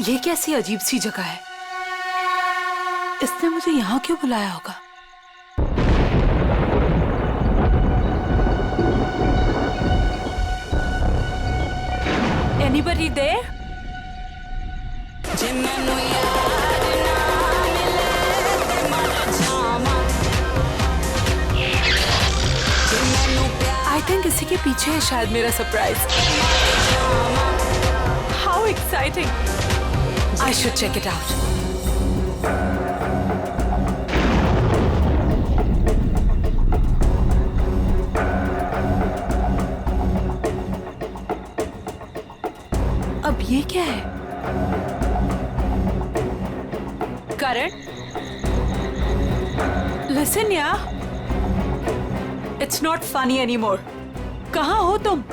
ये कैसी अजीब सी जगह है? इसने मुझे यहाँ क्यों बुलाया होगा? Anybody there? I think इसी के पीछे है शायद मेरा surprise. How exciting! I should check it out. अब ये क्या है? करण, listen यार, it's not funny anymore. कहाँ हो तुम?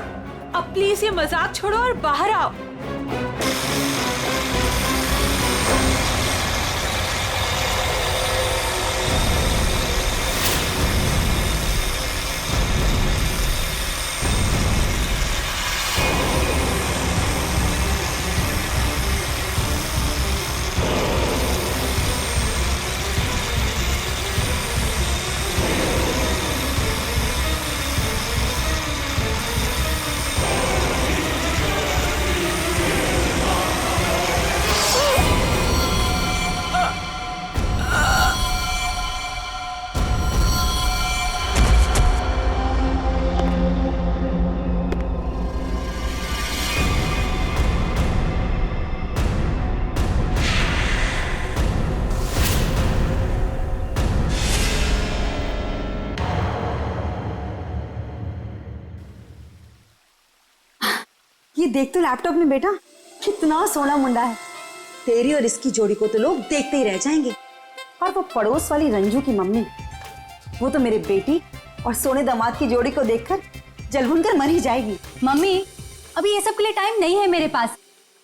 अब प्लीज ये मजाक छोड़ो और बाहर आओ। ये देख तो लैपटॉप में बेटा, कितना सोना मुंडा है। तेरी और इसकी जोड़ी को तो लोग देखते ही रह जाएंगे। और वो पड़ोस वाली रंजू की मम्मी, वो तो मेरे बेटी और सोने दामाद की जोड़ी को देखकर जलभुन कर मर ही जाएगी। मम्मी, अभी ये सब के लिए टाइम नहीं है मेरे पास।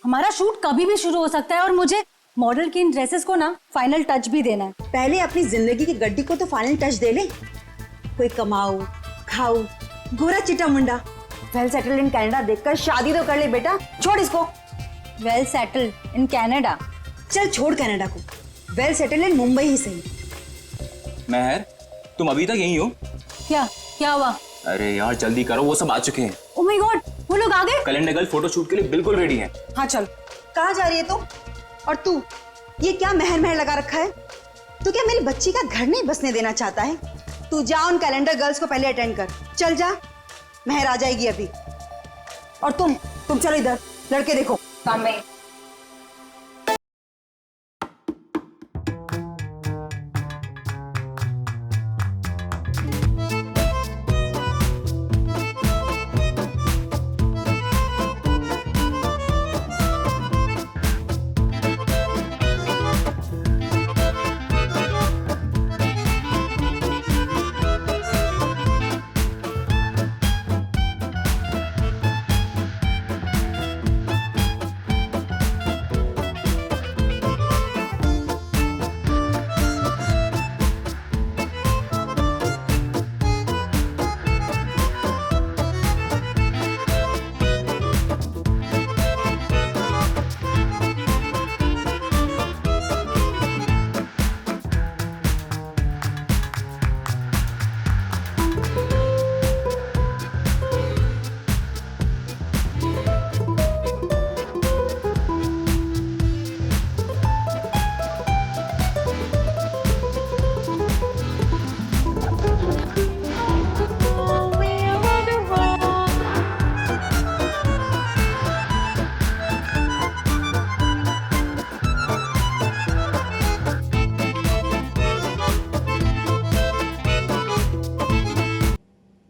हमारा शूट कभी भी शुरू हो सकता है और मुझे मॉडल की इन ड्रेसेस को ना फाइनल टच भी देना है। पहले अपनी जिंदगी की गड्डी को तो फाइनल टच दे ले। कोई कमाऊ खाऊ गोरा चिटा मुंडा वेल सेटल्ड इन कनाडा देखकर शादी तो कर ले बेटा। छोड़ इसको। Well settled in Canada? चल छोड़ कनाडा को, वेल सेटल्ड इन मुंबई ही सही। महर, तुम अभी तक यहीं हो? क्या हुआ? अरे यार जल्दी करो, वो सब आ चुके हैं। ओह माय गॉड, वो लोग आ गए? कैलेंडर गर्ल फोटो शूट के लिए बिल्कुल रेडी हैं। हाँ चल। कहाँ जा रही है तू? और तू ये क्या महर महर लगा रखा है? तू क्या मेरी बच्ची का घर नहीं बसने देना चाहता है? तू जा उन कैलेंडर गर्ल्स को पहले अटेंड कर। चल जा, महर आ जाएगी अभी। और तुम चलो इधर, लड़के देखो। काम में।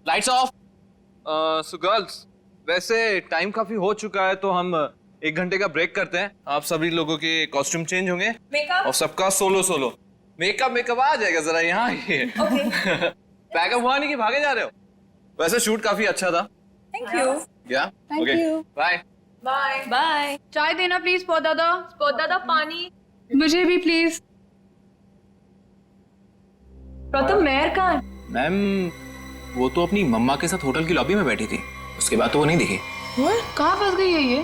Lights off. सो गर्ल्स, वैसे टाइम काफी हो चुका है तो हम 1 घंटे का ब्रेक करते हैं। आप सभी लोगों के कॉस्ट्यूम चेंज होंगे और सबका सोलो मेकअप आ जाएगा। जरा यहाँ ये पैकअप हुआ नहीं कि भागे जा रहे हो? वैसे शूट काफी अच्छा था। Thank you. या ओके, बाय बाय बाय। चाय देना प्लीज। स्पॉट दादा पानी मुझे भी प्लीज। प्रथम मेहर कहाँ है? मैम वो तो अपनी मम्मा के साथ होटल की लॉबी में बैठी थी, उसके बाद तो वो नहीं दिखी। कहाँ फंस गई है ये?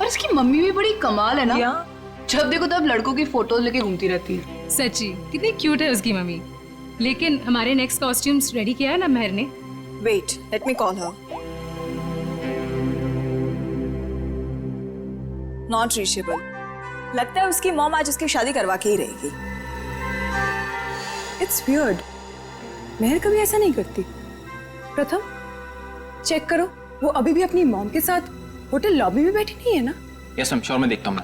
और इसकी मम्मी भी बड़ी कमाल है ना। जब देखो तब लड़कों की फोटोज लेके घूमती रहती है। सच्ची कितनी क्यूट है उसकी मम्मी। लेकिन हमारे नेक्स्ट कॉस्ट्यूम्स रेडी किया है ना महर ने? Wait, let me call her. Not reachable. लगता है उसकी मॉम आज उसकी शादी करवा के ही रहेगी। इट्स वियर्ड, महर कभी ऐसा नहीं करती। प्रथम चेक करो, वो अभी भी अपनी मॉम के साथ होटल लॉबी में बैठी नहीं है ना? यस मैम, श्योर, मैं देखता हूँ।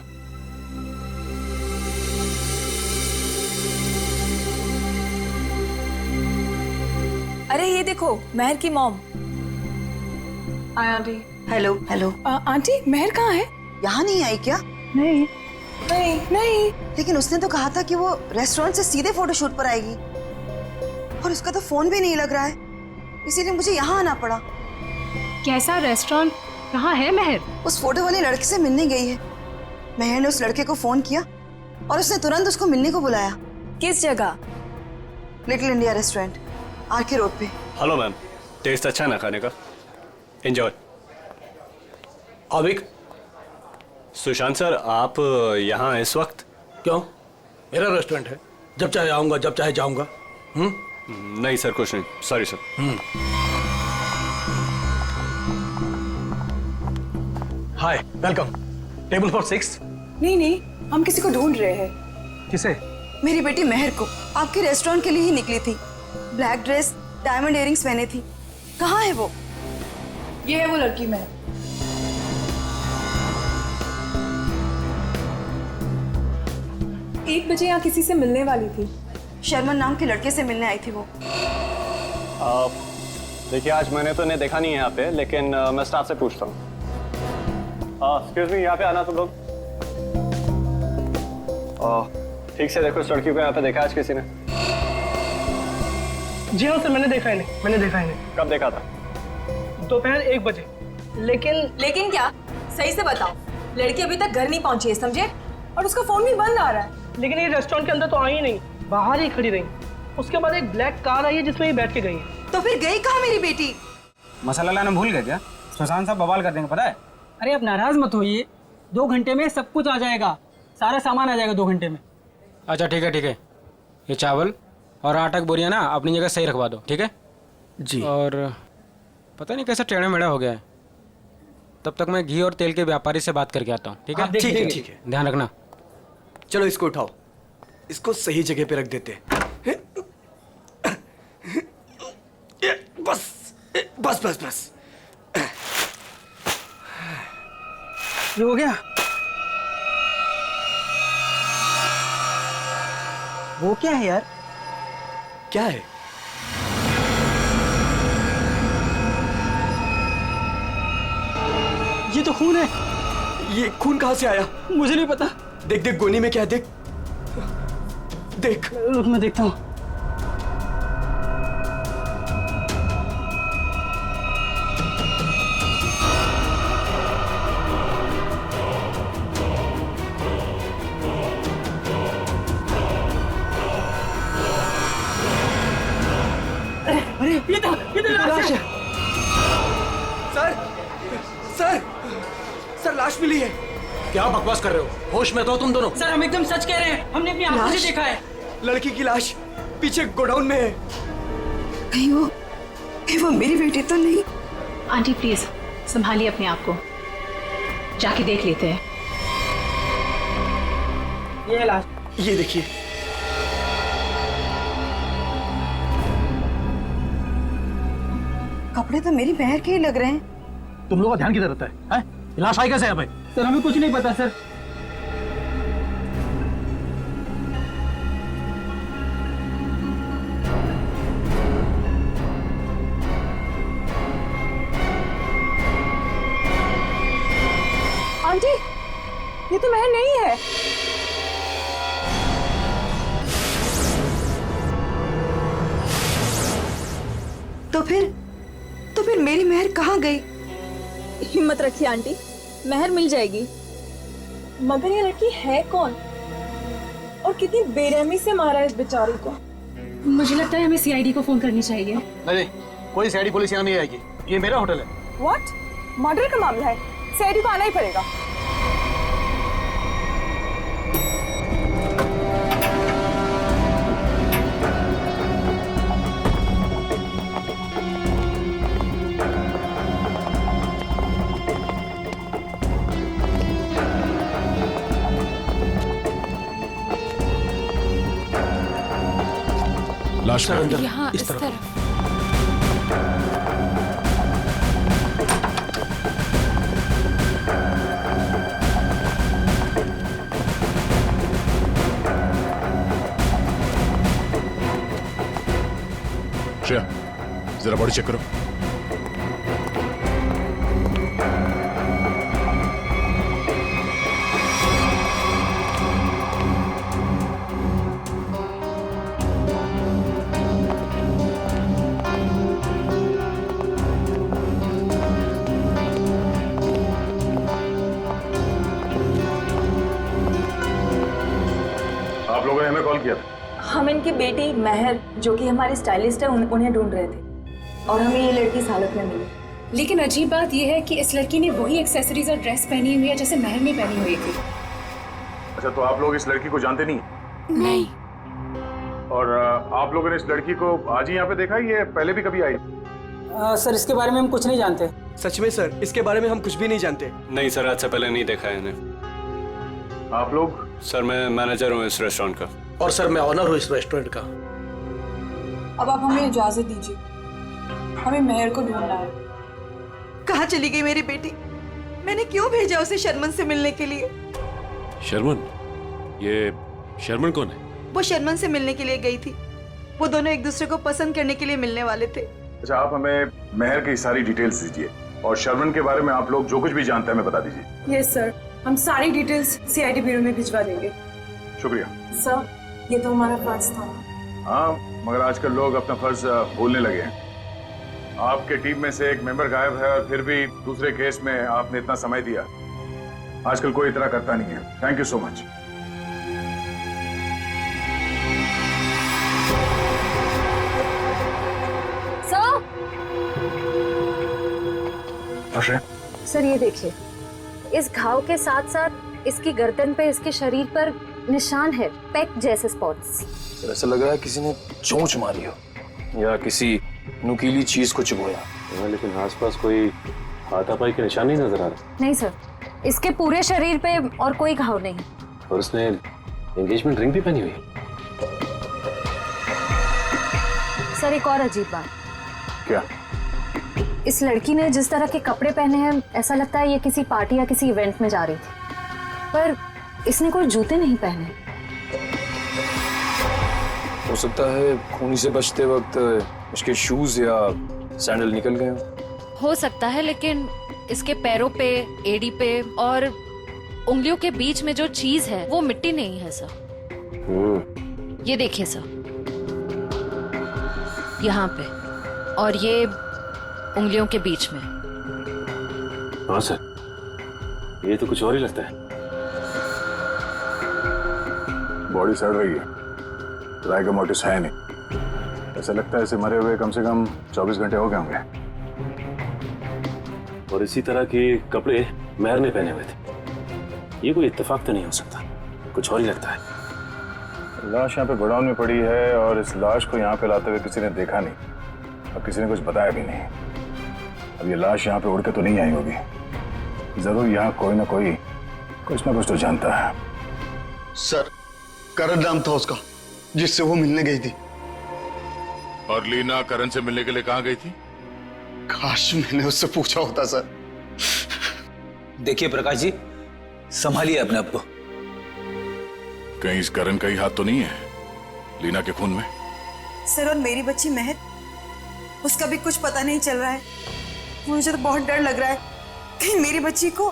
अरे ये देखो, महर की mom. Hi aunty. Hello hello. Aunty Mehar कहाँ है? यहाँ नहीं आई क्या? नहीं नहीं नहीं। लेकिन उसने तो कहा था कि वो रेस्टोरेंट से सीधे फोटोशूट पर आएगी, और उसका तो फोन भी नहीं लग रहा है, इसीलिए मुझे यहाँ आना पड़ा। कैसा रेस्टोरेंट, कहाँ है महर? उस फोटो वाले लड़के से मिलने गई है। महर ने उस लड़के को फोन किया और उसने तुरंत उसको मिलने को बुलाया। किस जगह? Little India restaurant, R K road पे। हेलो मैम, टेस्ट अच्छा ना खाने का? एंजॉय। अविक, सुशांत सर, आप यहाँ इस वक्त? क्यों? मेरा रेस्टोरेंट है, जब चाहे आऊंगा, जब चाहे जाऊंगा। नहीं सर, कुछ नहीं, sorry sir. Hi, welcome. Table for 6। नहीं नहीं, हम किसी को ढूंढ रहे हैं। किसे? मेरी बेटी महर को। आपके रेस्टोरेंट के लिए ही निकली थी। ब्लैक ड्रेस, डायमंड इयरिंग्स पहने थी। कहाँ है वो? ये है वो लड़की महर। एक बजे यहाँ किसी से मिलने वाली थी। शर्मन नाम के लड़के से मिलने आई थी वो। देखिए, आज मैंने तो इन्हें देखा नहीं है यहाँ पे, लेकिन मैं स्टाफ से पूछता हूँ। एक्सक्यूज मी, यहाँ पे आना तुम लोग। ठीक से देखो, इस लड़की को यहाँ पे देखा आज किसी ने? जी हाँ सर, मैंने देखा इन्हें। कब देखा था? दोपहर 1 बजे। लेकिन क्या? सही से बताओ। लड़की अभी तक घर नहीं पहुंची है, समझे? और उसका फोन भी बंद आ रहा है। लेकिन ये रेस्टोरेंट के अंदर तो आई ही नहीं, बाहर ही खड़ी रही। उसके बाद एक ब्लैक कार आई है जिसमें ये बैठ के गई है। तो फिर गई कहाँ मेरी बेटी? मसाला लाना भूल गए क्या? सुशांत साहब बवाल कर देंगे, पता है? अरे अब नाराज मत होइए, 2 घंटे में सब कुछ आ जाएगा, सारा सामान आ जाएगा 2 घंटे में। अच्छा ठीक है। ये चावल और आटा की बोरियां ना अपनी जगह सही रखवा दो, ठीक है जी। और पता नहीं कैसा टेढ़ा मेढ़ा हो गया है, तब तक मैं घी और तेल के व्यापारी से बात करके आता हूँ, ठीक है? ठीक है। ध्यान रखना। चलो इसको उठाओ, इसको सही जगह पे रख देते हैं। बस। ये हो गया? वो क्या है यार? क्या है? ये तो खून है। ये खून कहाँ से आया? मुझे नहीं पता। देख गोनी में क्या है, देख। रुक, मैं देखता हूँ। अरे ये तो लाश है। सर लाश मिली है। क्या बकवास कर रहे हो? होश में तो तुम दोनों। सर हम एकदम सच कह रहे हैं, हमने अपनी आंखों से देखा है। लड़की की लाश पीछे गोडाउन में है। कहीं वो मेरी बेटी तो नहीं? आंटी प्लीज संभालिए अपने आप को, जाके देख लेते हैं। ये है लाश। ये देखिए। कपड़े तो मेरी महर के ही लग रहे हैं। तुम लोगों का ध्यान किधर रहता है? लाश आई कैसे है भाई? सर हमें कुछ नहीं पता सर। आंटी, ये तो महर नहीं है। तो फिर मेरी महर कहाँ गई? हिम्मत रखिए आंटी, महर मिल जाएगी। मगर ये लड़की है कौन और कितनी बेरहमी से मारा है इस बेचारी को? मुझे लगता है हमें सीआईडी को फोन करनी चाहिए। नहीं, कोई सीआईडी पुलिस यहाँ नहीं आएगी, ये मेरा होटल है। व्हाट? मर्डर का मामला है, सीआईडी को आना ही पड़ेगा। लाश सर अंदर यहाँ इस इस तरफ। तरफ। श्रेया जरा बॉडी चेक करो। आप लोगों ने हमें कॉल किया था? हम इनकी बेटी महर जो कि हमारी स्टाइलिस्ट है उन्हें ढूंढ रहे थे और हमें ये लड़की इस हालत में मिली। लेकिन अजीब बात यह है कि इस लड़की ने वही एक्सेसरीज और ड्रेस पहनी हुई है जैसे महर ने पहनी हुई थी। अच्छा, तो आप लोग इस लड़की को जानते नहीं? नहीं। और आप लोगों ने इस लड़की को आज ही यहाँ पे देखा, ये पहले भी कभी आई? सर इसके बारे में हम कुछ नहीं जानते। सच में सर, इसके बारे में हम कुछ भी नहीं जानते। नहीं सर, आज से पहले नहीं देखा है इन्हें। आप लोग? सर मैं मैनेजर हूँ इस रेस्टोरेंट का। और सर मैं ऑनर हूँ इस रेस्टोरेंट का। अब आप हमें इजाजत दीजिए, हमें महर को ढूंढना है। कहाँ चली गई मेरी बेटी? मैंने क्यों भेजा उसे शर्मन से मिलने के लिए? शर्मन? ये शर्मन कौन है? वो शर्मन से मिलने के लिए गई थी। वो दोनों एक दूसरे को पसंद करने के लिए मिलने वाले थे। अच्छा, आप हमें महर की सारी डिटेल्स दीजिए और शर्मन के बारे में आप लोग जो कुछ भी जानते हैं हमें बता दीजिए। यस सर, हम सारी डिटेल्स सीआईडी ब्यूरो में भिजवा देंगे। शुक्रिया सर, ये तो हमारा फर्ज था। हाँ, मगर आजकल लोग अपना फर्ज भूलने लगे हैं। आपके टीम में से एक मेंबर गायब है और फिर भी दूसरे केस में आपने इतना समय दिया। आजकल कोई इतना करता नहीं है। Thank you so much. Sir ये देखिए, इस घाव के साथ साथ इसकी गर्दन पे, इसके शरीर पर निशान है, पेक जैसे स्पॉट्स। सर ऐसा लग रहा है किसी ने चोंच मारी हो या किसी नुकीली चीज को चुभोया। लेकिन आसपास कोई हाथापाई के निशान नहीं नजर आ रहा। नहीं सर, इसके पूरे शरीर पे और कोई घाव नहीं। और उसने एंगेजमेंट रिंग भी पहनी हुई है। सर एक और अजीब बात। क्या? इस लड़की ने जिस तरह के कपड़े पहने हैं, ऐसा लगता है ये किसी पार्टी या किसी इवेंट में जा रही थी, पर इसने कोई जूते नहीं पहने। हो सकता है खूनी से बचते वक्त इसके शूज या सैंडल निकल गए हो सकता है, लेकिन इसके पैरों पे, एड़ी पे और उंगलियों के बीच में जो चीज है वो मिट्टी नहीं है सर। ये देखिए सर, यहाँ पे और ये उंगलियों के बीच में। हाँ सर, ये तो कुछ और ही लगता है। बॉडी सड़ रही है, राइगर मोटिस है नहीं। ऐसा लगता है इसे मरे हुए कम से कम 24 घंटे हो गए होंगे। और इसी तरह के कपड़े महर ने पहने हुए थे। ये कोई इत्तेफाक तो नहीं हो सकता, कुछ और ही लगता है। लाश यहाँ पे गोडाउन में पड़ी है और इस लाश को यहाँ पे लाते हुए किसी ने देखा नहीं और किसी ने कुछ बताया भी नहीं। अब ये लाश यहाँ पे उड़ के तो नहीं आई होगी। जरूर यहाँ कोई ना कोई कुछ ना कुछ तो जानता है। सर, करण नाम था उसका जिससे वो मिलने गई थी। और लीना करण से मिलने के लिए कहाँ गई थी? काश मैंने उससे पूछा होता सर। देखिए प्रकाश जी, संभालिए अपने आप को। कहीं इस करण का ही हाथ तो नहीं है लीना के खून में? सर, और मेरी बच्ची महर, उसका भी कुछ पता नहीं चल रहा है। मुझे तो बहुत डर लग रहा है कि मेरी बच्ची को।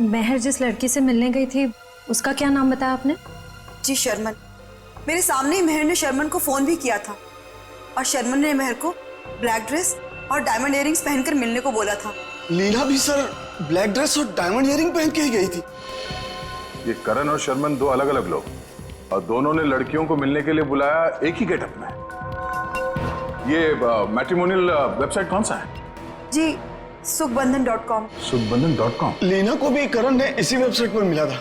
महर जिस लड़की से मिलने गई थी, उसका क्या नाम बताया आपने? जी शर्मन। मेरे सामने ही महर ने शर्मन को फोन भी किया था और शर्मन ने महर को ब्लैक ड्रेस और डायमंड इयरिंग्स पहनकर मिलने को बोला था। लीना भी सर ब्लैक ड्रेस और डायमंड इयरिंग पहन के ही गई थी। ये करण और शर्मन दो अलग अलग लोग, और दोनों ने लड़कियों को मिलने के लिए बुलाया एक ही गेटअप में। ये मैट्रिमोनियल वेबसाइट कौन सा है? जी सुखबंधन.com। सुखबंधन.com। लीना को भी करण ने इसी वेबसाइट पर मिला था।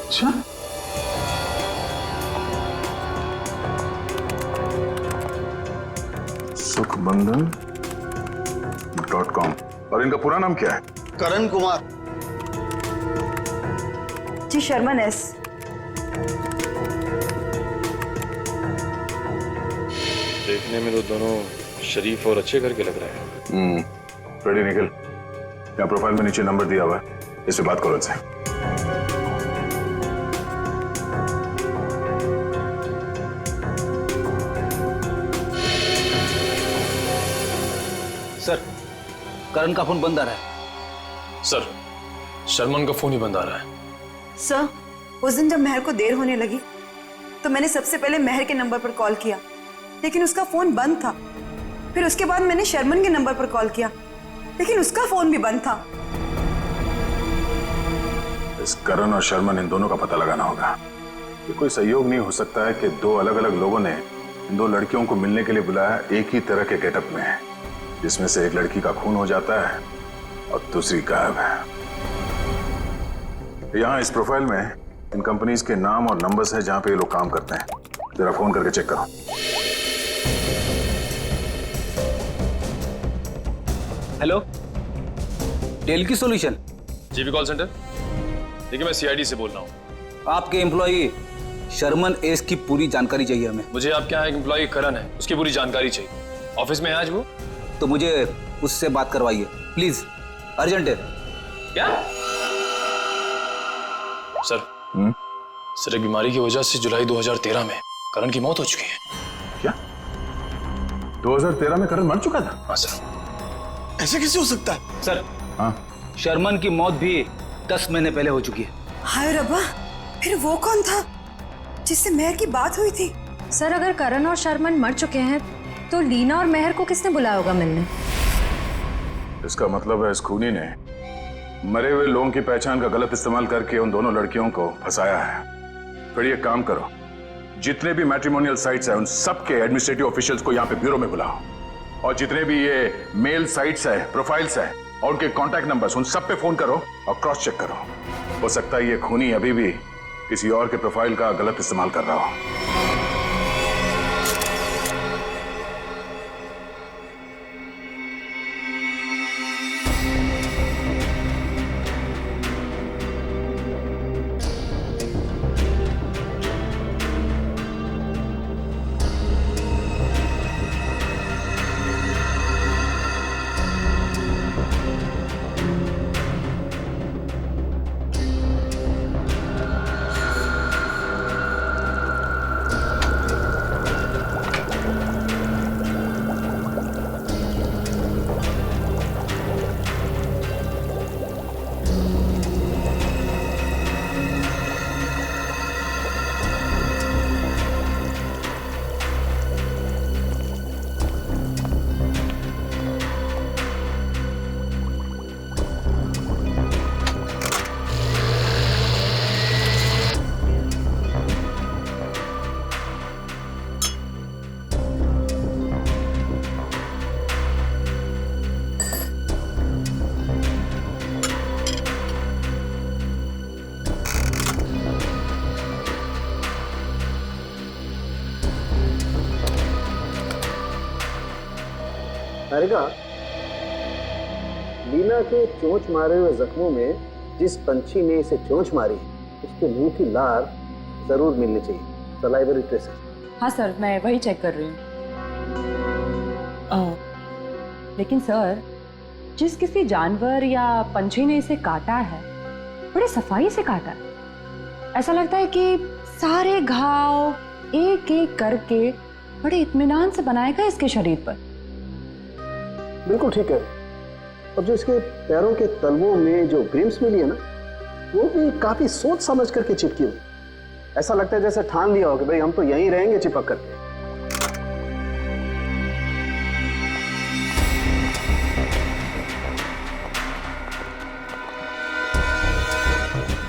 अच्छा, सुखबंधन.com। और इनका पूरा नाम क्या है? करण कुमार। जी शर्मन एस। देखने में तो दोनों शरीफ और अच्छे घर के लग रहे हैं। रेडी निकल, यहाँ प्रोफाइल में नीचे नंबर दिया हुआ है, इससे बात करो इनसे। सर, करण का फोन बंद आ रहा है। सर, शर्मन का फोन ही बंद आ रहा है। सर, उस दिन जब महर को देर होने लगी तो मैंने सबसे पहले महर के नंबर पर कॉल किया, लेकिन उसका फोन बंद था। फिर उसके बाद मैंने शर्मन के नंबर पर कॉल किया, लेकिन उसका फोन भी बंद था। इस करण और शर्मन, इन दोनों का पता लगाना होगा। ये कोई सहयोग नहीं हो सकता है कि दो अलग अलग लोगों ने इन दो लड़कियों को मिलने के लिए बुलाया एक ही तरह के गेटअप में, जिसमें से एक लड़की का खून हो जाता है और दूसरी गायब है। यहाँ इस प्रोफाइल में इन कंपनीज के नाम और नंबर्स हैं जहां पे ये लोग काम करते हैं। जरा फोन करके चेक करो। हेलो, डेल की सॉल्यूशन। GB call centre. देखिए, मैं सीआईडी से बोल रहा हूँ। आपके एम्प्लॉई शर्मन एस की पूरी जानकारी चाहिए हमें। मुझे आपके यहाँ एक एम्प्लॉय करण है, उसकी पूरी जानकारी चाहिए। ऑफिस में है आज वो? तो मुझे उससे बात करवाइए प्लीज, अर्जेंट है। क्या सर? सर, एक बीमारी की वजह से जुलाई 2013 में करण की मौत हो चुकी है। क्या 2013 में करण मर चुका था? हाँ सर। ऐसे कैसे हो सकता है? सर, हाँ, शर्मन की मौत भी 10 महीने पहले हो चुकी है। हाय रब्बा, फिर वो कौन था जिससे महर की बात हुई थी? सर, अगर करण और शर्मन मर चुके हैं तो लीना और महर को किसने बुलाया होगा मिलने? इसका मतलब है इस खूनी ने मरे हुए लोगों की पहचान का गलत इस्तेमाल करके उन दोनों लड़कियों को फंसाया है। फिर ये काम करो, जितने भी मैट्रिमोनियल साइट्स हैं उन सबके एडमिनिस्ट्रेटिव ऑफिशियल्स को यहाँ पे ब्यूरो में बुलाओ, और जितने भी ये मेल साइट्स है, प्रोफाइल्स है और उनके कॉन्टैक्ट नंबर्स, उन सब पे फोन करो और क्रॉस चेक करो। हो सकता है ये खूनी अभी भी किसी और के प्रोफाइल का गलत इस्तेमाल कर रहा हो। तारिका, लीना के चोंच मारे हुए जख्मों में जिस पंछी ने इसे चोंच मारी उसके मुंह की लार जरूर मिलनी चाहिए, सलाइवरी ट्रेसेस। हाँ सर, मैं वही चेक कर रही हूँ। लेकिन सर, जिस किसी जानवर या पंछी ने इसे काटा है बड़े सफाई से काटा है। ऐसा लगता है कि सारे घाव एक एक करके बड़े इत्मीनान से बनाएगा इसके शरीर पर। बिल्कुल ठीक है। और जो इसके पैरों के तलवों में जो ग्रिम्स मिली है ना, वो भी काफी सोच समझ करके चिपकी हुई। ऐसा लगता है जैसे ठान लिया हो कि भाई हम तो यहीं रहेंगे चिपक करके।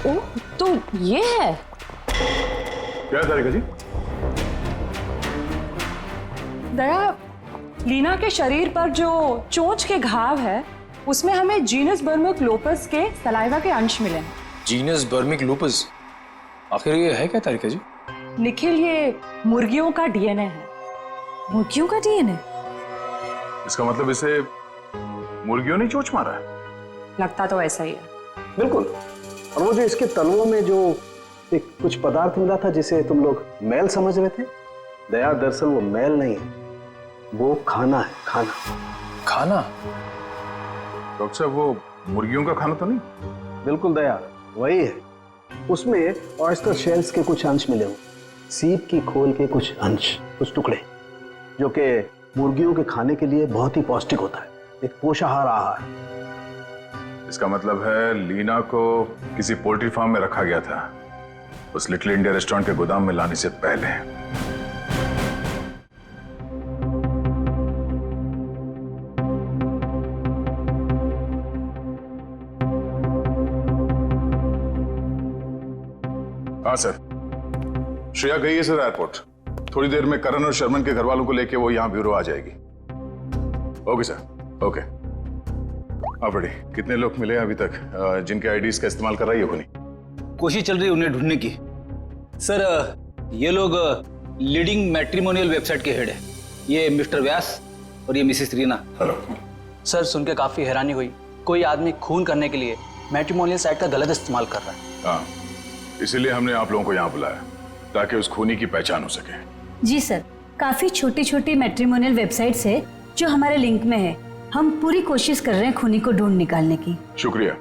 ओह, तो ये है। क्या तारिका जी? दया, लीना के शरीर पर जो चोंच के घाव है उसमें हमें जीनस बर्मिक लोपस के सलाइवा के अंश मिले हैं। जीनस बर्मिक लूपस? आखिर ये है क्या तारिका जी? निखिल, ये मुर्गियों का डीएनए है। मुर्गियों का डीएनए? इसका मतलब इसे मुर्गियों ने चोंच मारा है? लगता तो ऐसा ही है। बिल्कुल। और वो जो इसके तलवों में जो एक कुछ पदार्थ मिला था जिसे तुम लोग मैल समझ रहे थे, दया दरअसल वो मैल नहीं है, वो खाना है, खाना। खाना? डॉक्टर साहब वो मुर्गियों का खाना तो नहीं? बिल्कुल दया, वही है। उसमें ऑयस्टर शेल्स के कुछ अंश मिले हुए, सीप की खोल के कुछ अंश, कुछ टुकड़े, जो कि मुर्गियों के खाने के लिए बहुत ही पौष्टिक होता है, एक पोषाहार आहार। इसका मतलब है लीना को किसी पोल्ट्री फार्म में रखा गया था, उस लिटिल इंडिया रेस्टोरेंट के गोदाम में लाने से पहले। हाँ सर, श्रेया गई है सर एयरपोर्ट। थोड़ी देर में करण और शर्मन के घर वालों को लेके वो यहाँ ब्यूरो आ जाएगी। Okay sir, okay. हाँ बड़ी, कितने लोग मिले अभी तक जिनके आईडीज का इस्तेमाल कर रही है खुनी? कोशिश चल रही है उन्हें ढूंढने की। सर ये लोग लीडिंग मैट्रिमोनियल वेबसाइट के हेड है, ये मिस्टर व्यास और ये मिसेस रीना। हेलो सर, सुन के काफी हैरानी हुई। कोई आदमी खून करने के लिए मैट्रिमोनियल साइट का गलत इस्तेमाल कर रहा है। हाँ, इसीलिए हमने आप लोगों को यहाँ बुलाया ताकि उस खूनी की पहचान हो सके। जी सर, काफी छोटी छोटी मैट्रिमोनियल वेबसाइट्स है जो हमारे लिंक में है। हम पूरी कोशिश कर रहे हैं खूनी को ढूंढ निकालने की। शुक्रिया।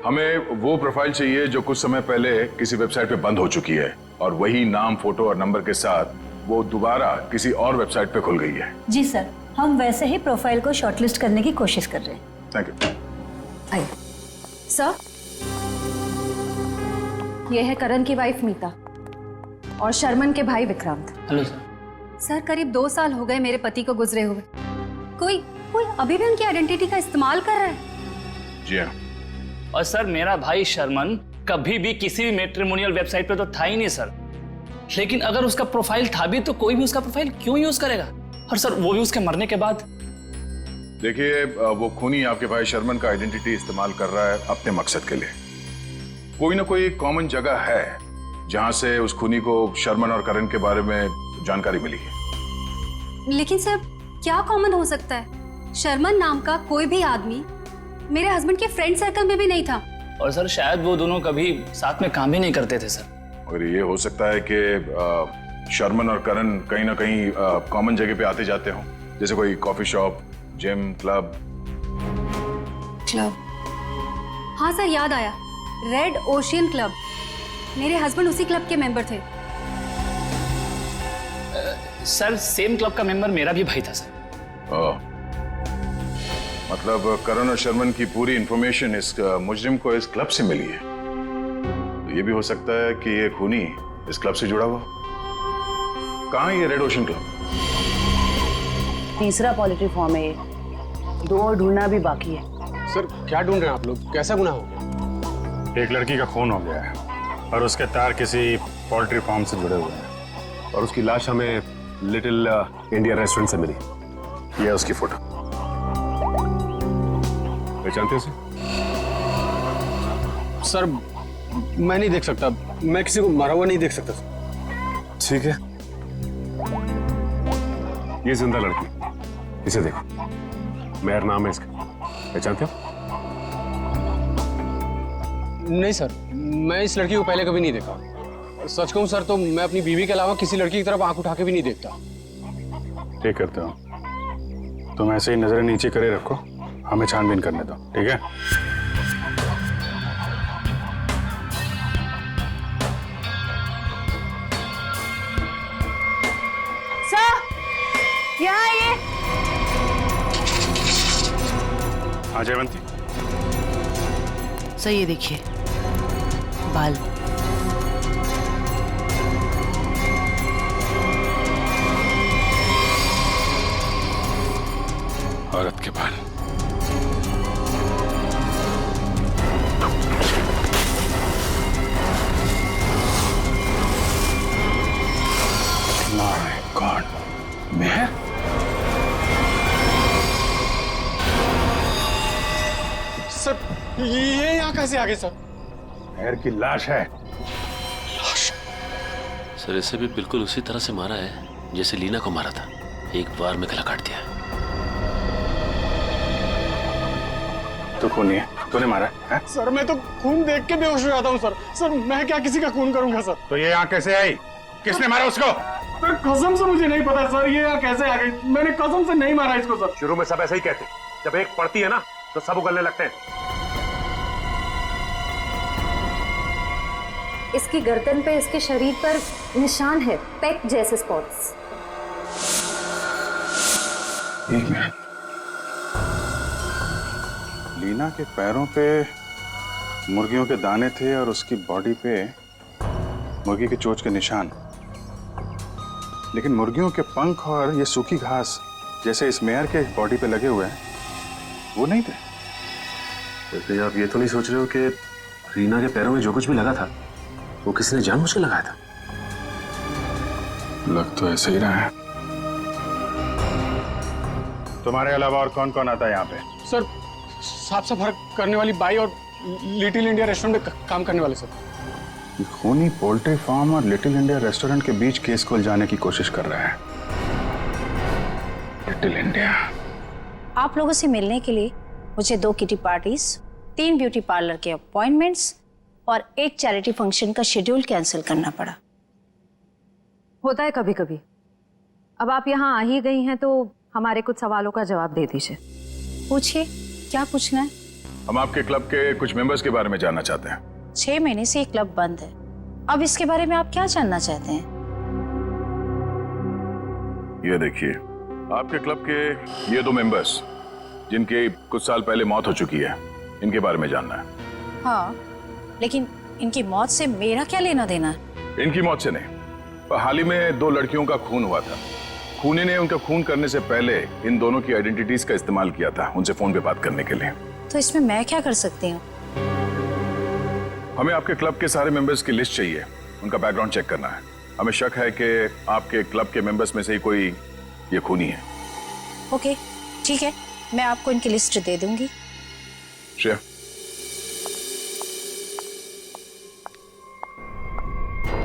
हमें वो प्रोफाइल चाहिए जो कुछ समय पहले किसी वेबसाइट पे बंद हो चुकी है और वही नाम, फोटो और नंबर के साथ वो दोबारा किसी और वेबसाइट पे खुल गई है। जी सर, हम वैसे ही प्रोफाइल को शॉर्टलिस्ट करने की कोशिश कर रहे हैं। Thank you. आइए सर, ये है करण की वाइफ मीता और शर्मन के भाई विक्रांत। Hello sir. सर, करीब 2 साल हो गए मेरे पति को गुजरे हुए। कोई अभी भी उनकी आइडेंटिटी का इस्तेमाल कर रहा है? जी हाँ। और सर, मेरा भाई शर्मन कभी भी किसी भी मैट्रिमोनियल वेबसाइट पे तो था ही नहीं सर। लेकिन अगर उसका प्रोफाइल था भी तो कोई भी उसका प्रोफाइल क्यों यूज करेगा? और सर वो भी उसके मरने के बाद। देखिए, वो खूनी आपके भाई शर्मन का आइडेंटिटी इस्तेमाल कर रहा है अपने मकसद के लिए। कोई ना कोई कॉमन जगह है जहां से उस खूनी को शर्मन और करण के बारे में जानकारी मिली है। लेकिन सर, क्या कॉमन हो सकता है? शर्मन नाम का कोई भी आदमी मेरे हस्बैंड के फ्रेंड सर्कल में भी नहीं था। और सर शायद वो दोनों कभी साथ में काम भी नहीं करते थे सर। और ये हो सकता है कि शर्मन और करण कहीं ना कहीं कॉमन जगह पे आते जाते हों, जैसे कोई कॉफी शॉप, जिम, क्लब। हाँ सर, याद आया, रेड ओशियन क्लब। मेरे हस्बैंड उसी क्लब के मेंबर थे। सर सेम क्लब का मेंबर मेरा भी भाई था सर। मतलब करण और शर्मन की पूरी इंफॉर्मेशन इस मुजरिम को इस क्लब से मिली है। तो ये भी हो सकता है कि ये खूनी इस क्लब से जुड़ा हुआ। कहाँ है ये रेड ओशन क्लब? तीसरा पोल्ट्री फार्म है, 2 और ढूंढना भी बाकी है। सर क्या ढूंढ रहे हैं आप लोग? कैसा गुनाह हो गया? एक लड़की का खून हो गया है और उसके तार किसी पोल्ट्री फार्म से जुड़े हुए हैं और उसकी लाश हमें लिटिल इंडिया रेस्टोरेंट से मिली। ये है उसकी फोटो। पहचानते हो सर मैं नहीं देख सकता, मैं किसी को मरा हुआ नहीं देख सकता। ठीक है, ये जिंदा लड़की, इसे देखो, मेहर नाम है इसका। पहचानते हो? नहीं सर, मैं इस लड़की को पहले कभी नहीं देखा। सच कहूं सर तो मैं अपनी बीवी के अलावा किसी लड़की की तरफ आंख उठा के भी नहीं देखता। ठीक करते हो, तुम ऐसे ही नजरें नीचे करे रखो, हमें छानबीन करने दो, ठीक है? सर, यहाँ आइए। हाँ जयवंती, सर ये देखिए बाल। औरत के बाल। My God, Mehar? सर ये यहाँ कैसे आ गए सर? मेहर की लाश है। सर इसे भी बिल्कुल उसी तरह से मारा है जैसे लीना को मारा था, एक बार में गला काट दिया। तो खूनी है, तूने मारा है? सर मैं तो खून देख के बेहोश हो जाता हूँ सर। सर मैं क्या किसी का खून करूंगा सर? तो ये यहाँ कैसे आई किसने मारा उसको? सर कसम से मुझे नहीं पता सर, ये यहाँ कैसे आ गई? मैंने कसम से नहीं मारा इसको सर। शुरू में सब ऐसे ही कहते, जब एक पड़ती है ना तो सब उगलने लगते हैं। इसकी गर्दन पे, इसके शरीर पर निशान है, पेक जैसे स्पॉट्स। एक मिनट, लीना के पैरों पे मुर्गियों के दाने थे और उसकी बॉडी पे मुर्गी के चोंच के निशान, लेकिन मुर्गियों के पंख और ये सूखी घास जैसे इस मेयर के बॉडी पे लगे हुए हैं वो नहीं थे। तो आप ये तो नहीं सोच रहे हो कि रीना के पैरों में जो कुछ भी लगा था वो किसी ने जानबूझ के लगाया था? लग तो ऐसे ही रहा है। तुम्हारे अलावा और कौन कौन आता है यहाँ पे? सर साफ सफाई करने वाली बाई और लिटिल इंडिया रेस्टोरेंट में काम करने वाले सर। ये खूनी पोल्ट्री फार्म और लिटिल इंडिया रेस्टोरेंट के बीच केस को उलझाने की कोशिश कर रहा है। Little India. आप लोगों से मिलने के लिए मुझे 2 किटी पार्टीज, 3 ब्यूटी पार्लर के अपॉइंटमेंट्स और 1 चैरिटी फंक्शन का शेड्यूल कैंसिल करना पड़ा। होता है कभी कभी। अब आप यहाँ आ ही गई हैं तो हमारे कुछ सवालों का जवाब दे दीजिए। पूछिए, क्या पूछना है? हम आपके क्लब के कुछ मेंबर्स के बारे में जानना चाहते हैं। 6 महीने से ये क्लब बंद है, अब इसके बारे में आप क्या जानना चाहते हैं? ये देखिए, आपके क्लब के ये 2 मेंबर्स जिनकी कुछ साल पहले मौत हो चुकी है, इनके बारे में जानना है। हाँ, लेकिन इनकी मौत से मेरा क्या लेना देना है? इनकी मौत से नहीं, पर हाल ही में 2 लड़कियों का खून हुआ था। खूनी ने उनका खून करने से पहले इन दोनों की आइडेंटिटीज का इस्तेमाल किया था उनसे फोन पे बात करने के लिए। तो इसमें मैं क्या कर सकती हूँ? हमें आपके क्लब के सारे मेंबर्स की लिस्ट चाहिए, उनका बैकग्राउंड चेक करना है। हमें शक है कि आपके क्लब के मेंबर्स में से ही कोई ये खूनी है। ओके, ठीक है, मैं आपको इनकी लिस्ट दे दूंगी। श्रेया,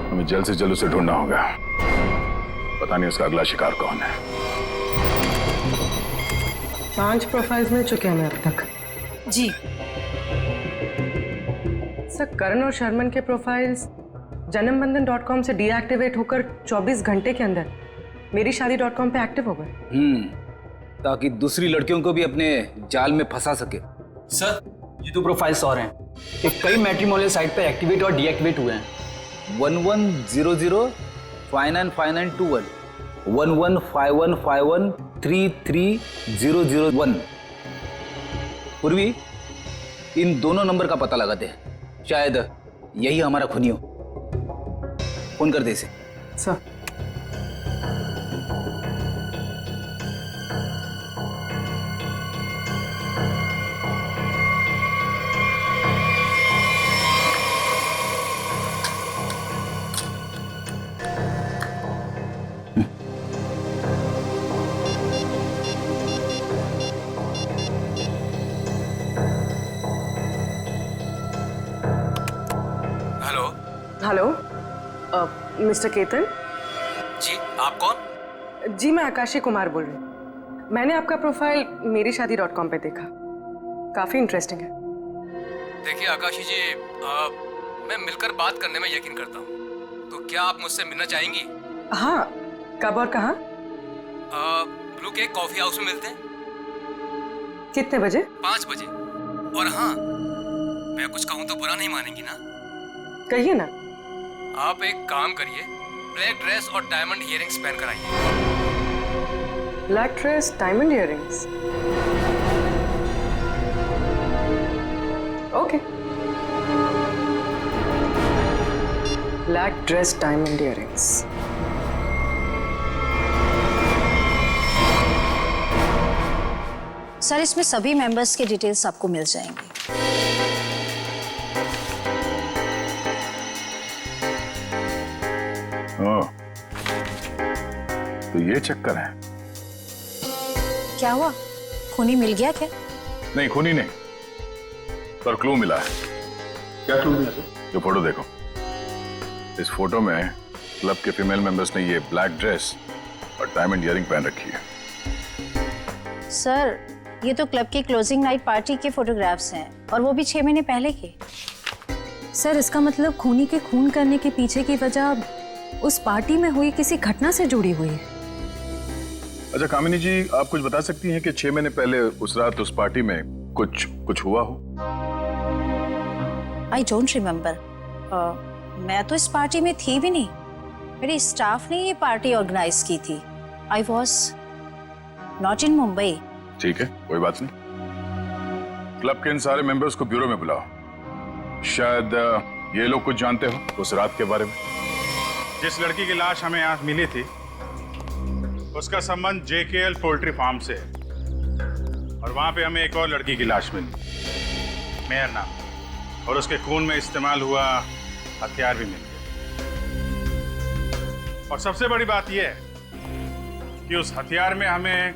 हमें जल्द से जल्द उसे ढूंढना होगा। पता नहीं उसका अगला शिकार कौन है। 5 प्रोफाइल्स मिल चुके हैं हमें अब तक। जी सर, करण और शर्मन के प्रोफाइल्स जन्मबंधन.com से डीएक्टिवेट होकर 24 घंटे के अंदर मेरी शादी.com पे एक्टिव हो गए। ताकि दूसरी लड़कियों को भी अपने जाल में फंसा सके। सर ये 2 प्रोफाइल्स और हैं, ये कई मैट्रिमोनियल साइट पे एक्टिवेट और डीएक्टिवेट हुए हैं। 1100 595921 115151 33001। पूर्वी, इन दोनों नंबर का पता लगाते हैं, शायद यही हमारा खूनी हो। फोन कर दे इसे। सर हेलो, मिस्टर केतन जी, आप कौन? जी, मैं आकाशी कुमार बोल रही हूँ। मैंने आपका प्रोफाइल मेरी शादी.com पे देखा, काफी इंटरेस्टिंग है। देखिए आकाशी जी, मैं मिलकर बात करने में यकीन करता हूँ, तो क्या आप मुझसे मिलना चाहेंगी? हाँ, कब और कहाँ? ब्लू केक कॉफी हाउस में मिलते हैं। कितने बजे? 5 बजे। और हाँ, मैं कुछ कहूँ तो बुरा नहीं मानेंगी ना? कहिए ना। आप एक काम करिए, ब्लैक ड्रेस और डायमंड इयररिंग्स पहन कर आइए। Black dress, diamond earrings. Okay. Black dress, diamond earrings. Sir, इसमें सभी मेंबर्स के डिटेल्स आपको मिल जाएंगे। तो ये चक्कर है। क्या हुआ, खूनी मिल गया क्या? नहीं, खूनी नहीं, पर क्लू मिला है। क्या क्लू मिला? जो फोटो देखो, इस फोटो में क्लब के फीमेल मेंबर्स ने ये ब्लैक ड्रेस और डायमंड इयररिंग पहन रखी है। सर, ये तो क्लब की क्लोजिंग नाइट पार्टी के फोटोग्राफ्स हैं, और वो भी 6 महीने पहले के। सर, इसका मतलब खूनी के खून करने के पीछे की वजह उस पार्टी में हुई किसी घटना से जुड़ी हुई है। अच्छा कामिनी जी, आप कुछ बता सकती हैं कि 6 महीने पहले उस रात उस पार्टी में कुछ हुआ हो? I don't remember. मैं तो इस पार्टी में थी भी नहीं, मेरे स्टाफ ने ये पार्टी ऑर्गेनाइज की थी। I was not in Mumbai. ठीक है, कोई बात नहीं। क्लब के इन सारे मेंबर्स को ब्यूरो में बुलाओ। शायद ये लोग कुछ जानते हो उस रात के बारे में। जिस लड़की की लाश हमें यहाँ मिली थी उसका संबंध जेकेएल पोल्ट्री फार्म से है, और वहां पे हमें एक और लड़की की लाश मिली, मेहर नाम, और उसके खून में इस्तेमाल हुआ हथियार भी मिल गया। और सबसे बड़ी बात यह है कि उस हथियार में हमें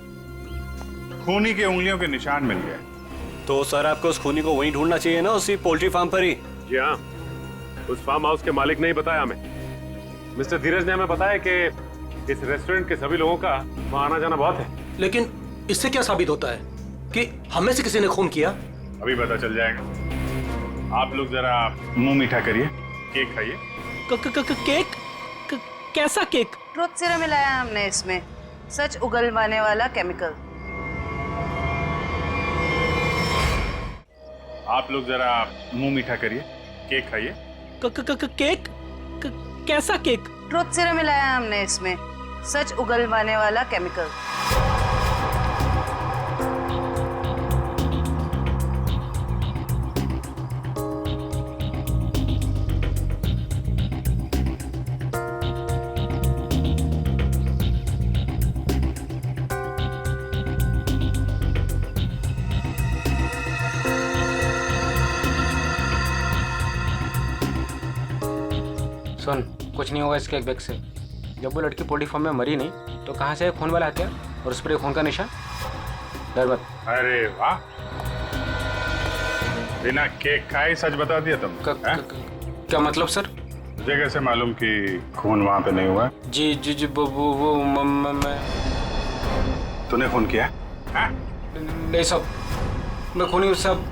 खूनी के उंगलियों के निशान मिल गए। तो सर आपको उस खूनी को वहीं ढूंढना चाहिए ना, उसी पोल्ट्री फार्म पर ही। जी हाँ, उस फार्म हाउस के मालिक ने ही बताया हमें। मिस्टर धीरज ने हमें बताया कि इस रेस्टोरेंट के सभी लोगों का वहाँ आना जाना बहुत है। लेकिन इससे क्या साबित होता है कि हमें से किसी ने खून किया? अभी पता चल जाएगा। आप लोग जरा मुंह मीठा करिए, केक खाइए। केक? कैसा केक? ट्रुथ सीरम मिलाया हमने इसमें, सच उगलवाने वाला केमिकल। आप लोग जरा मुंह मीठा करिए, केक खाइए। केक? कैसा केक? ट्रुथ सीरम मिलाया हमने इसमें, सच उगलवाने वाला केमिकल। सुन, कुछ नहीं होगा इसके बैग से। जब वो लड़की पोल्ट्री फार्म में मरी नहीं तो कहाँ से खून वाला हथियार और उस पर खून का निशान? डर मत। अरे वाह, बिना केक खाए सच बता दिया तुम। क्या मतलब सर? मुझे कैसे मालूम कि खून वहाँ पे नहीं हुआ? जी जी जी वो मैं। तूने खून किया? नहीं साहब, मैं खूनी हूँ साहब।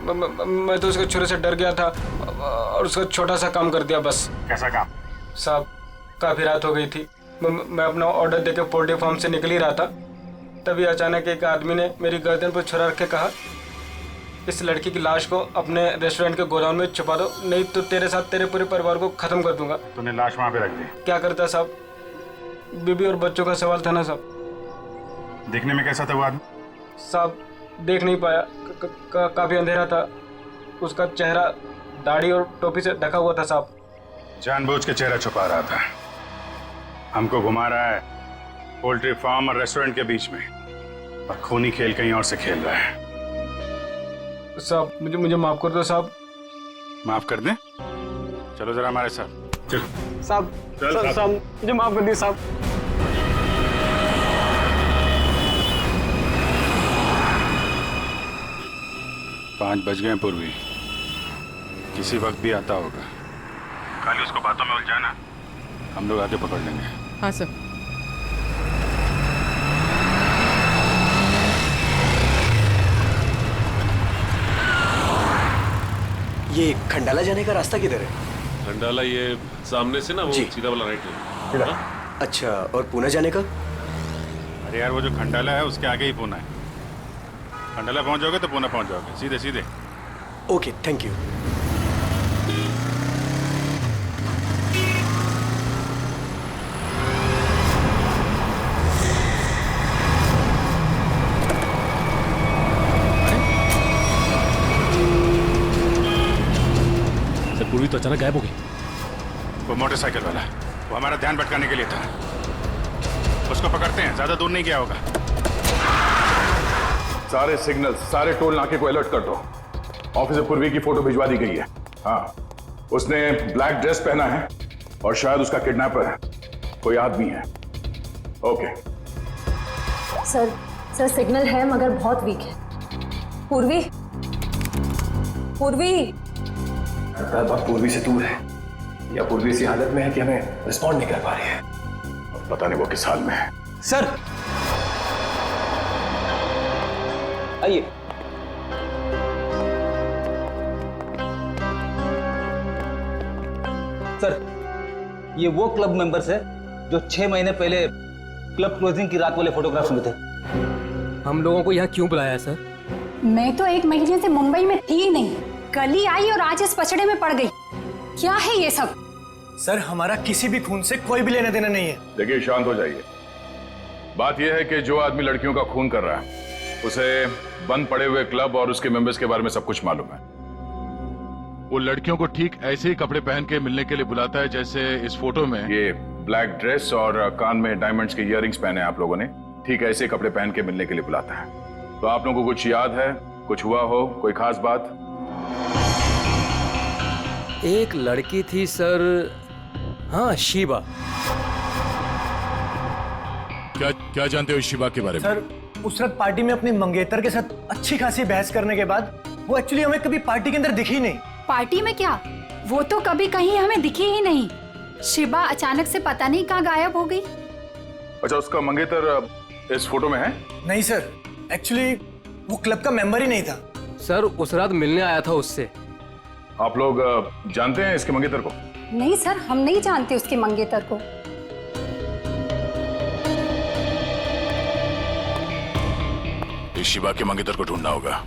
मैं तो उसके छुरे से डर गया था और उसका छोटा सा काम कर दिया बस। कैसा काम? साहब, काफी रात हो गई थी, मैं अपना ऑर्डर देके पोल्ट्री फार्म से निकल ही रहा था, तभी अचानक एक आदमी ने मेरी गर्दन पर छुरा रख के कहा, इस लड़की की लाश को अपने रेस्टोरेंट के गोदाम में छुपा दो, नहीं तो तेरे साथ तेरे पूरे परिवार को खत्म कर दूंगा। तूने लाश वहाँ पे रख दी? क्या करता साहब, बीबी और बच्चों का सवाल था ना साहब। देखने में कैसा था वो आदमी? साहब, देख नहीं पाया, काफी अंधेरा था, उसका चेहरा दाढ़ी और टोपी से ढका हुआ था साहब। जानबूझ के चेहरा छुपा रहा था, हमको घुमा रहा है पोल्ट्री फार्म और रेस्टोरेंट के बीच में, और खूनी खेल कहीं और से खेल रहा है। साहब, मुझे माफ कर दो साहब। माफ कर दें? चलो जरा हमारे साथ। चल साहब, साहब मुझे माफ कर दिए साहब। पाँच बज गए पूर्वी, किसी वक्त भी आता होगा। खाली उसको बातों में उलझाना, हम लोग आगे पकड़ लेंगे। हाँ सर। ये खंडाला जाने का रास्ता किधर है? खंडाला ये सामने से ना, वो सीधा वाला राइट है। अच्छा, और पुणे जाने का? अरे यार, वो जो खंडाला है उसके आगे ही पुणे है। खंडाला पहुंच जाओगे तो पुणे पहुंच जाओगे, सीधे सीधे। Okay, thank you. पूर्वी तो अचानक गायब हो गई। वो मोटरसाइकिल वाला, वो हमारा ध्यान भटकाने के लिए था। उसको पकड़ते हैं, ज्यादा दूर नहीं गया होगा। सारे सिग्नल, सारे टोल नाके को अलर्ट कर दो। ऑफिसर पूर्वी की फोटो भिजवा दी गई है। हाँ, उसने ब्लैक ड्रेस पहना है और शायद उसका किडनैपर कोई आदमी है। ओके सर सिग्नल है मगर बहुत वीक है। पूर्वी पूर्वी से दूर है या पूर्वी इसी हालत में है कि हमें रिस्पॉन्ड नहीं कर पा रही है। पता नहीं वो किस हाल में है। सर आइए। ये वो क्लब मेंबर्स है जो 6 महीने पहले क्लब क्लोजिंग की रात वाले फोटोग्राफ्स में थे। हम लोगों को यहाँ क्यों बुलाया है सर? मैं तो 1 महीने से मुंबई में थी ही नहीं, कल ही आई और आज इस पचड़े में पड़ गई। क्या है ये सब? सर हमारा किसी भी खून से कोई भी लेना देना नहीं है। देखिए शांत हो जाइए। बात यह है कि जो आदमी लड़कियों का खून कर रहा है उसे बंद पड़े हुए क्लब और उसके मेंबर्स के बारे में सब कुछ मालूम है। वो लड़कियों को ठीक ऐसे ही कपड़े पहन के मिलने के लिए बुलाता है जैसे इस फोटो में। ये ब्लैक ड्रेस और कान में डायमंड्स के इयररिंग्स पहने आप लोगों ने, ठीक ऐसे कपड़े पहन के मिलने के लिए बुलाता है। तो आप लोगों को कुछ याद है, कुछ हुआ हो, कोई खास बात? एक लड़की थी सर, हाँ शिवा। क्या जानते हो शिवा के बारे में? सर उस रात पार्टी में अपनी मंगेतर के साथ अच्छी खासी बहस करने के बाद वो एक्चुअली हमें कभी पार्टी के अंदर दिखी नहीं। पार्टी में क्या, वो तो कभी कहीं हमें दिखी ही नहीं। शिवा अचानक से पता नहीं कहाँ गायब हो गई। अच्छा, उसका मंगेतर इस फोटो में है? नहीं सर, एक्चुअली वो क्लब का मेंबर ही नहीं था। सर उस रात मिलने आया था उससे। आप लोग जानते हैं इसके मंगेतर को? नहीं सर, हम नहीं जानते उसके मंगेतर को। इस शिवा के मंगेतर को ढूंढना होगा।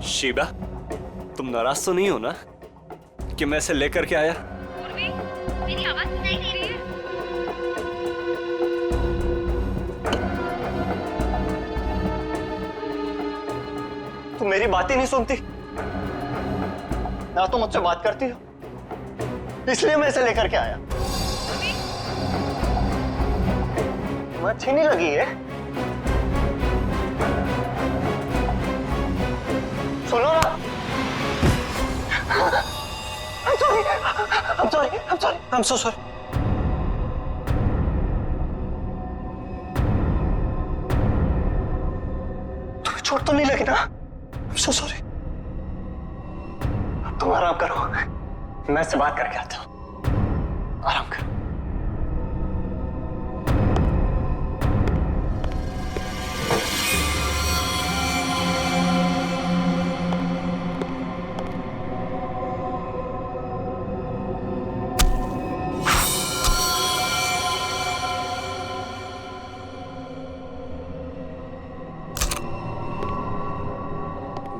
शिवा, तुम नाराज तो नहीं हो ना कि मैं इसे लेकर के आया? मेरी आवाज सुनाई दे रही है? तुम मेरी बातें नहीं सुनती ना, तो मुझसे बात करती हो, इसलिए मैं इसे लेकर के आया। तुम्हें अच्छी नहीं लगी है? सुनो ना। I'm so sorry. तुम्हें चोट तो नहीं लगी ना? I'm so sorry. अब तुम आराम करो, मैं इससे बात करके आता हूँ। आराम करो।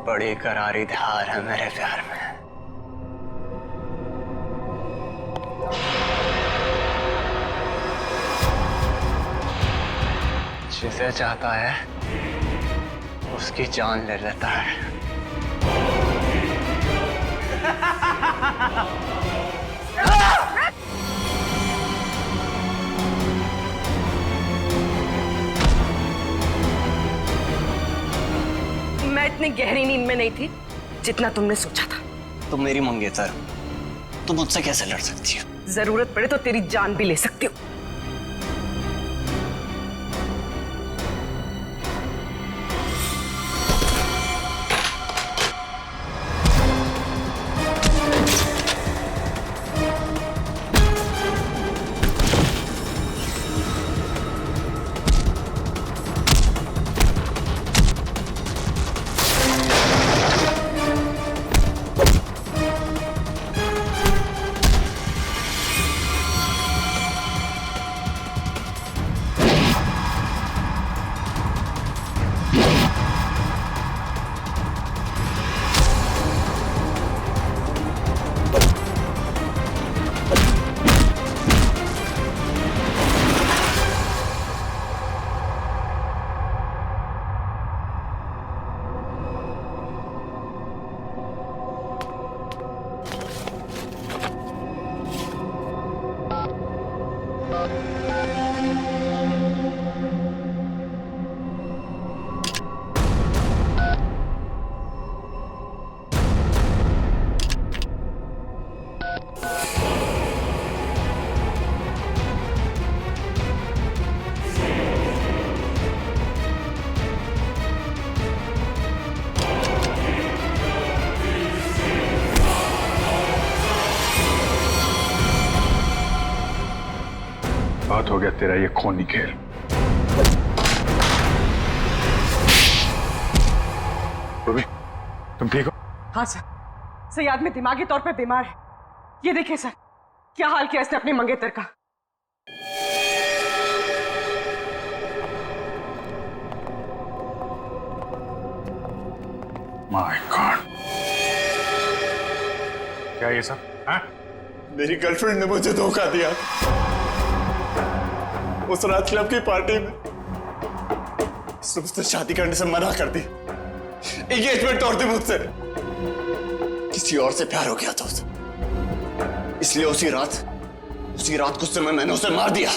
बड़ी करारी धार है मेरे प्यार में। जिसे चाहता है उसकी जान ले लेता है। मैं इतनी गहरी नींद में नहीं थी जितना तुमने सोचा था। तुम मेरी मंगेतर, तुम मुझसे कैसे लड़ सकती हो? जरूरत पड़े तो तेरी जान भी ले सकती हो। बहुत हो गया तेरा ये खूनी खेल। रूबी, तुम ठीक हो? हाँ सर, सही आदमी दिमागी तौर पे बीमार है। ये देखिए सर, क्या हाल किया इसने अपनी मंगेतर का। माय गॉड, क्या ये सब? हाँ? मेरी गर्लफ्रेंड ने मुझे धोखा दिया। उस रात क्लब की पार्टी में उसने मुझसे शादी करने से मना कर दी, एंगेजमेंट तोड़ दी मुझसे। किसी और से प्यार हो गया था उसे, इसलिए उसी रात गुस्से में मैंने उसे मार दिया,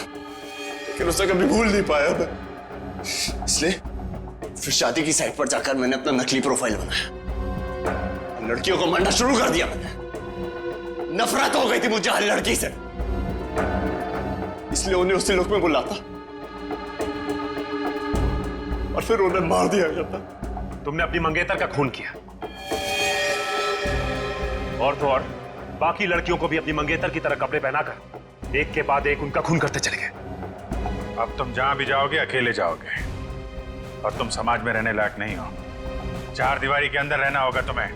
लेकिन उसे कभी भूल नहीं पाया मैं। इसलिए फिर शादी की साइट पर जाकर मैंने अपना नकली प्रोफाइल बनाया, लड़कियों को मारना शुरू कर दिया मैंने। नफरत हो गई थी मुझे हर लड़की से, इसलिए उन्हें उसी लोक में बुलाता और फिर उन्हें मार दिया जाता। तुमने अपनी मंगेतर का खून किया, और तो और बाकी लड़कियों को भी अपनी मंगेतर की तरह कपड़े पहनाकर एक के बाद एक उनका खून करते चले गए। अब तुम जहां भी जाओगे अकेले जाओगे, और तुम समाज में रहने लायक नहीं हो। चार दीवारी के अंदर रहना होगा तुम्हें।